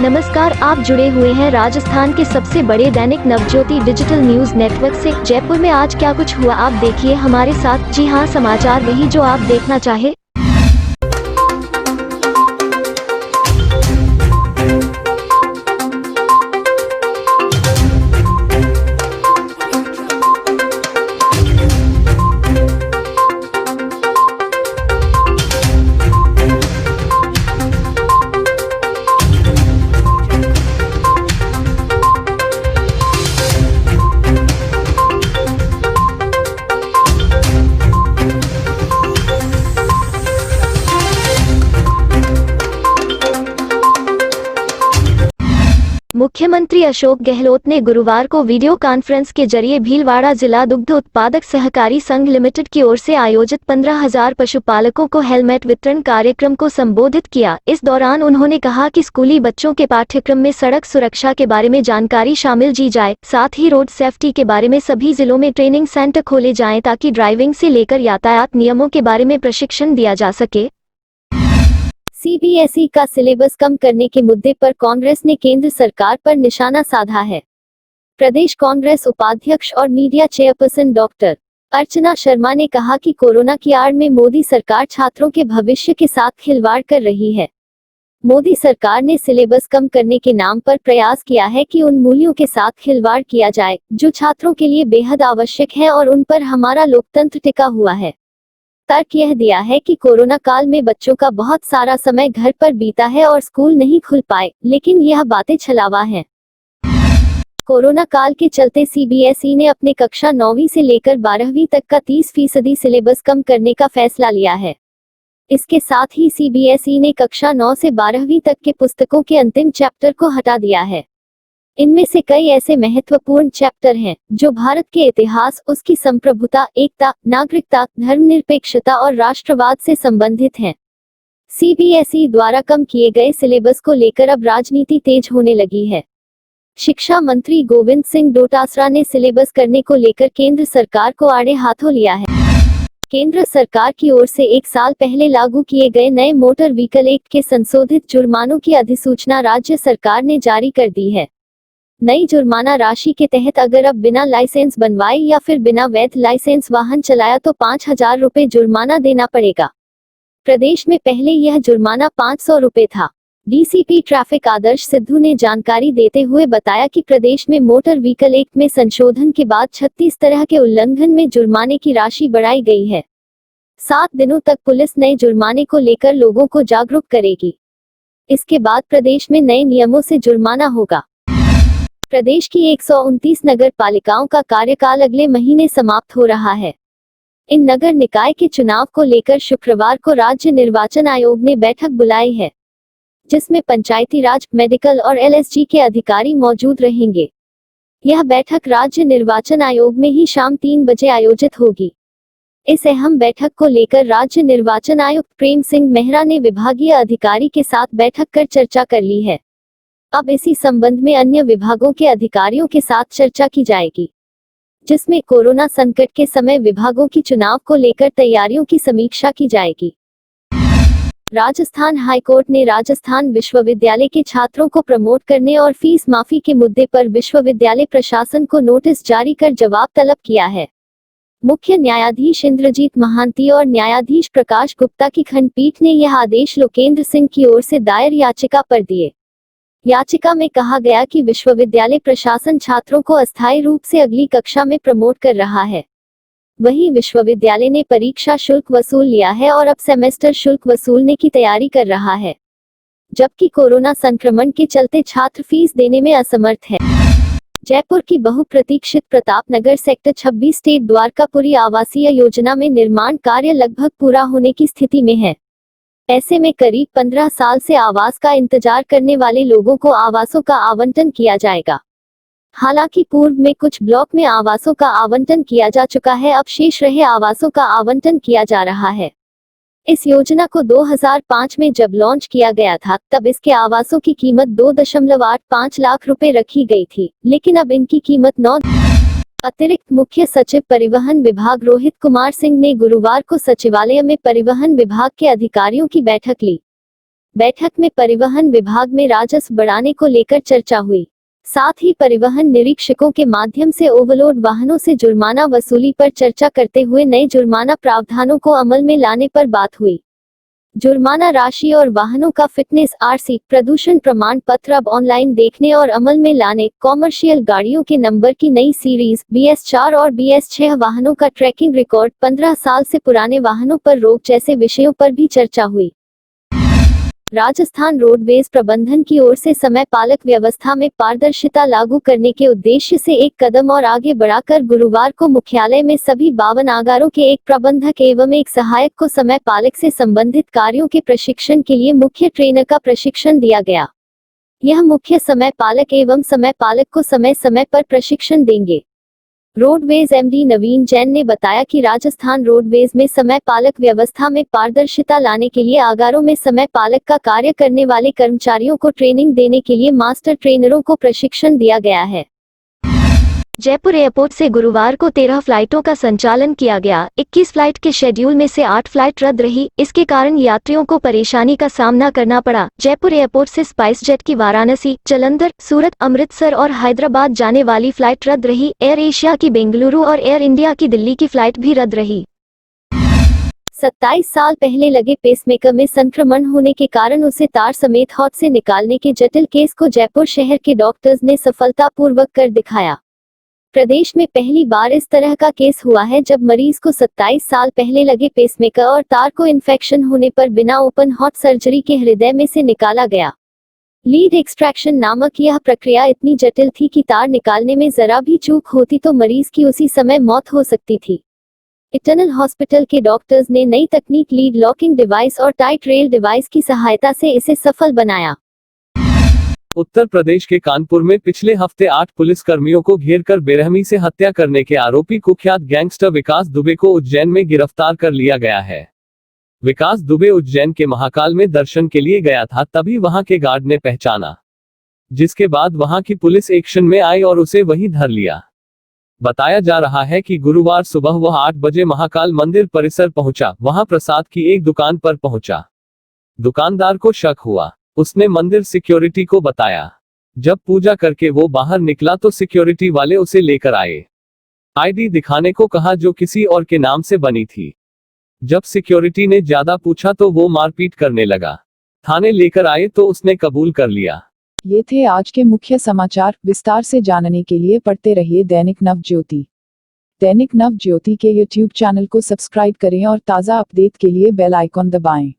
नमस्कार, आप जुड़े हुए हैं राजस्थान के सबसे बड़े Dainik Navjyoti digital news network से। जयपुर में आज क्या कुछ हुआ आप देखिए हमारे साथ। जी हां, समाचार वही जो आप देखना चाहे। मुख्यमंत्री अशोक गहलोत ने गुरुवार को वीडियो कॉन्फ्रेंस के जरिए भीलवाड़ा जिला दुग्ध उत्पादक सहकारी संघ लिमिटेड की ओर से आयोजित 15,000 पशुपालकों को हेलमेट वितरण कार्यक्रम को संबोधित किया। इस दौरान उन्होंने कहा कि स्कूली बच्चों के पाठ्यक्रम में सड़क सुरक्षा के बारे में जानकारी शामिल की जाए, साथ ही रोड सेफ्टी के बारे में सभी जिलों में ट्रेनिंग सेंटर खोले जाएं ताकि ड्राइविंग से लेकर यातायात नियमों के बारे में प्रशिक्षण दिया जा सके। सीबीएसई का सिलेबस कम करने के मुद्दे पर कांग्रेस ने केंद्र सरकार पर निशाना साधा है। प्रदेश कांग्रेस उपाध्यक्ष और media chairperson doctor Archana Sharma ने कहा कि कोरोना की आड़ में मोदी सरकार छात्रों के भविष्य के साथ खिलवाड़ कर रही है। मोदी सरकार ने सिलेबस कम करने के नाम पर प्रयास किया है कि उन मूल्यों के साथ खिलवाड़ किया जाए जो छात्रों के लिए बेहद आवश्यक है और उन पर हमारा लोकतंत्र टिका हुआ है। तर्क यह दिया है कि कोरोना काल में बच्चों का बहुत सारा समय घर पर बीता है और स्कूल नहीं खुल पाए, लेकिन यह बातें छलावा हैं। कोरोना काल के चलते सीबीएसई ने अपने कक्षा 9वीं से लेकर 12वीं तक का 30% सिलेबस कम करने का फैसला लिया है। इसके साथ ही सीबीएसई ने कक्षा 9 से 12वीं तक के पुस्तकों के अंतिम चैप्टर को हटा दिया है। इनमें से कई ऐसे महत्वपूर्ण चैप्टर हैं जो भारत के इतिहास, उसकी संप्रभुता, एकता, नागरिकता, धर्मनिरपेक्षता और राष्ट्रवाद से संबंधित हैं। सीबीएसई द्वारा कम किए गए सिलेबस को लेकर अब राजनीति तेज होने लगी है। शिक्षा मंत्री गोविंद सिंह डोटासरा ने सिलेबस करने को लेकर केंद्र सरकार को आड़े हाथों लिया है। केंद्र सरकार की ओर से 1 साल पहले लागू किए गए नए मोटर व्हीकल एक्ट के संशोधित जुर्मानों की अधिसूचना राज्य सरकार ने जारी कर दी है। नई जुर्माना राशि के तहत अगर अब बिना लाइसेंस बनवाए या फिर बिना वैध लाइसेंस वाहन चलाया तो 5,000 रुपए जुर्माना देना पड़ेगा। प्रदेश में पहले यह जुर्माना 500 रुपए था। डीसीपी ट्रैफिक आदर्श सिद्धू ने जानकारी देते हुए बताया कि प्रदेश में मोटर व्हीकल एक्ट में संशोधन के बाद 36 तरह के उल्लंघन में जुर्माने की राशि बढ़ाई गई है। 7 दिनों तक पुलिस नए जुर्माने को लेकर लोगों को जागरूक करेगी। इसके बाद प्रदेश में नए नियमों से जुर्माना होगा। प्रदेश की 129 नगर पालिकाओं का कार्यकाल अगले महीने समाप्त हो रहा है। इन नगर निकाय के चुनाव को लेकर शुक्रवार को राज्य निर्वाचन आयोग ने बैठक बुलाई है, जिसमें पंचायती राज, मेडिकल और एलएसजी के अधिकारी मौजूद रहेंगे। यह बैठक राज्य निर्वाचन आयोग में ही शाम 3 बजे आयोजित होगी। इस अहम बैठक को लेकर राज्य निर्वाचन आयुक्त प्रेम सिंह मेहरा ने विभागीय अधिकारी के साथ बैठक कर चर्चा कर ली है। अब इसी संबंध में अन्य विभागों के अधिकारियों के साथ चर्चा की जाएगी, जिसमें कोरोना संकट के समय विभागों की चुनाव को लेकर तैयारियों की समीक्षा की जाएगी। राजस्थान हाईकोर्ट ने राजस्थान विश्वविद्यालय के छात्रों को प्रमोट करने और फीस माफी के मुद्दे पर विश्वविद्यालय प्रशासन को नोटिस जारी कर जवाब तलब किया है। मुख्य न्यायाधीश इंद्रजीत महांती और न्यायाधीश प्रकाश गुप्ता की खंडपीठ ने यह आदेश लोकेंद्र सिंह की ओर से दायर याचिका पर दिए। याचिका में कहा गया कि विश्वविद्यालय प्रशासन छात्रों को अस्थायी रूप से अगली कक्षा में प्रमोट कर रहा है। वहीं विश्वविद्यालय ने परीक्षा शुल्क वसूल लिया है और अब सेमेस्टर शुल्क वसूलने की तैयारी कर रहा है, जबकि कोरोना संक्रमण के चलते छात्र फीस देने में असमर्थ है। जयपुर की बहुप्रतीक्षित प्रताप नगर सेक्टर 26 स्टेट द्वारकापुरी आवासीय योजना में निर्माण कार्य लगभग पूरा होने की स्थिति में है। ऐसे में करीब 15 साल से आवास का इंतजार करने वाले लोगों को आवासों का आवंटन किया जाएगा। हालांकि पूर्व में कुछ ब्लॉक में आवासों का आवंटन किया जा चुका है, अब शेष रहे आवासों का आवंटन किया जा रहा है। इस योजना को 2005 में जब लॉन्च किया गया था, तब इसके आवासों की कीमत 2.85 लाख रुपए रखी गई थी, लेकिन अब इनकी कीमत 9। अतिरिक्त मुख्य सचिव परिवहन विभाग रोहित कुमार सिंह ने गुरुवार को सचिवालय में परिवहन विभाग के अधिकारियों की बैठक ली, बैठक में परिवहन विभाग में राजस्व बढ़ाने को लेकर चर्चा हुई। साथ ही परिवहन निरीक्षकों के माध्यम से ओवरलोड वाहनों से जुर्माना वसूली पर चर्चा करते हुए नए जुर्माना प्रावधानों को अमल में लाने पर बात हुई। जुर्माना राशि और वाहनों का फिटनेस आरसी, प्रदूषण प्रमाण पत्र अब ऑनलाइन देखने और अमल में लाने, कॉमर्शियल गाड़ियों के नंबर की नई सीरीज BS4 और BS6 वाहनों का ट्रैकिंग रिकॉर्ड, 15 साल से पुराने वाहनों पर रोक जैसे विषयों पर भी चर्चा हुई। राजस्थान रोडवेज प्रबंधन की ओर से समय पालक व्यवस्था में पारदर्शिता लागू करने के उद्देश्य से एक कदम और आगे बढ़ाकर गुरुवार को मुख्यालय में सभी 52 आगारों के एक प्रबंधक एवं एक सहायक को समय पालक से संबंधित कार्यों के प्रशिक्षण के लिए मुख्य ट्रेनर का प्रशिक्षण दिया गया। यह मुख्य समय पालक एवं समय पालक को समय समय पर प्रशिक्षण देंगे। रोडवेज MD नवीन जैन ने बताया कि राजस्थान रोडवेज में समय पालक व्यवस्था में पारदर्शिता लाने के लिए आगारों में समय पालक का कार्य करने वाले कर्मचारियों को ट्रेनिंग देने के लिए मास्टर ट्रेनरों को प्रशिक्षण दिया गया है। जयपुर एयरपोर्ट से गुरुवार को 13 फ्लाइटों का संचालन किया गया। 21 फ्लाइट के शेड्यूल में से 8 फ्लाइट रद्द रही। इसके कारण यात्रियों को परेशानी का सामना करना पड़ा। जयपुर एयरपोर्ट से स्पाइस जेट की वाराणसी, जालंधर, सूरत, अमृतसर और हैदराबाद जाने वाली फ्लाइट रद्द रही। एयर एशिया की बेंगलुरु और एयर इंडिया की दिल्ली की फ्लाइट भी रद्द रही। 27 साल पहले लगे पेसमेकर में संक्रमण होने के कारण उसे तार समेत हॉट से निकालने के जटिल केस को जयपुर शहर के डॉक्टर्स ने सफलतापूर्वक कर दिखाया। प्रदेश में पहली बार इस तरह का केस हुआ है जब मरीज को 27 साल पहले लगे पेसमेकर और तार को इन्फेक्शन होने पर बिना ओपन हार्ट सर्जरी के हृदय में से निकाला गया। लीड एक्सट्रैक्शन नामक यह प्रक्रिया इतनी जटिल थी कि तार निकालने में जरा भी चूक होती तो मरीज की उसी समय मौत हो सकती थी। इटर्नल हॉस्पिटल के डॉक्टर्स ने नई तकनीक लीड लॉकिंग डिवाइस और टाइट रेल डिवाइस की सहायता से इसे सफल बनाया। उत्तर प्रदेश के कानपुर में पिछले हफ्ते 8 पुलिसकर्मियों को घेरकर बेरहमी से हत्या करने के आरोपी कुख्यात गैंगस्टर विकास दुबे को उज्जैन में गिरफ्तार कर लिया गया है। विकास दुबे उज्जैन के महाकाल में दर्शन के लिए गया था, तभी वहां के गार्ड ने पहचाना, जिसके बाद वहां की पुलिस एक्शन में आई और उसे वहीं धर लिया। बताया जा रहा है कि गुरुवार सुबह वह 8 बजे महाकाल मंदिर परिसर पहुंचा। वहां प्रसाद की एक दुकान पर पहुंचा। दुकानदार को शक हुआ। उसने मंदिर सिक्योरिटी को बताया। जब पूजा करके वो बाहर निकला तो सिक्योरिटी वाले उसे लेकर आए। आईडी दिखाने को कहा जो किसी और के नाम से बनी थी। जब सिक्योरिटी ने ज्यादा पूछा तो वो मारपीट करने लगा। थाने लेकर आए तो उसने कबूल कर लिया। ये थे आज के मुख्य समाचार। विस्तार से जानने के लिए पढ़ते रहिए दैनिक नवज्योति। दैनिक नवज्योति के YouTube चैनल को सब्सक्राइब करें और ताज़ा अपडेट के लिए बेल आइकॉन दबाएं।